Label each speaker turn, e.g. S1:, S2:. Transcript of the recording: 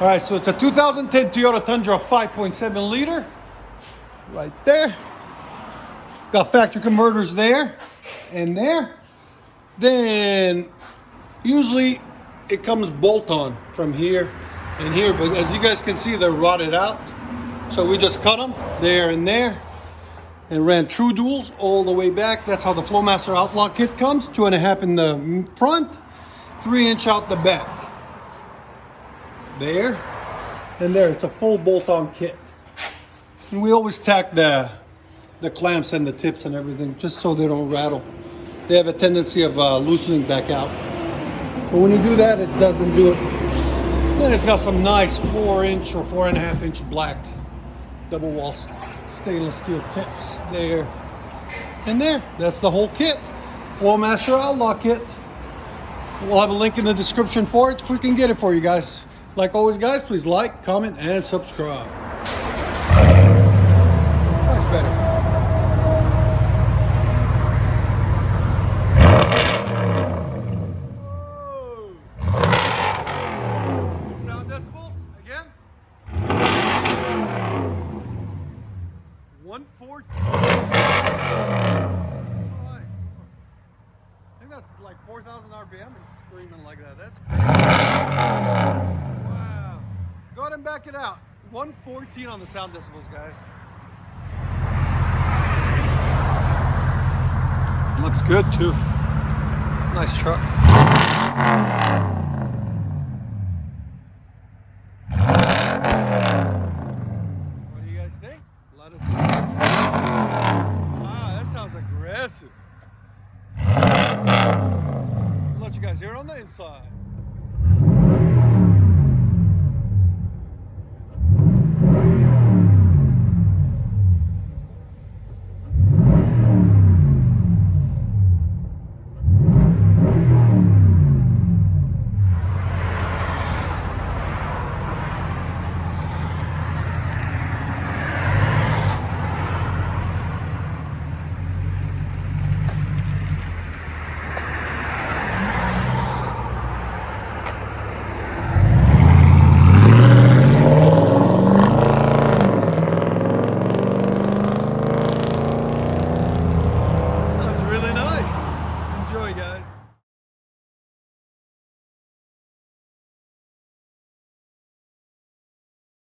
S1: All right, so it's a 2010 Toyota Tundra 5.7 liter. Right there. Got factory converters there and there. Then usually it comes bolt on from here and here, but as you guys can see, they're rotted out. So we just cut them there and there and ran true duals all the way back. That's how the FLOWMASTER Outlaw kit comes. 2.5 in the front, 3-inch out the back. There and there. It's a full bolt-on kit. And we always tack the clamps and the tips and everything just so they don't rattle. They have a tendency of loosening back out. But when you do that, it doesn't do it. Then it's got some nice 4-inch or 4.5-inch black double wall stainless steel tips there and there. That's the whole kit. FLOWMASTER Outlaw kit. We'll have a link in the description for it if we can get it for you guys. Like always, guys, please like, comment, and subscribe. Much better. Sound decibels again. 114. I think that's like 4,000 RPM and screaming like that. That's crazy. Wow. Go ahead and back it out. 114 on the sound decibels, guys. Looks good too. Nice truck. What do you guys think? Let us know. Wow, that sounds aggressive. I'll let you guys hear it on the inside.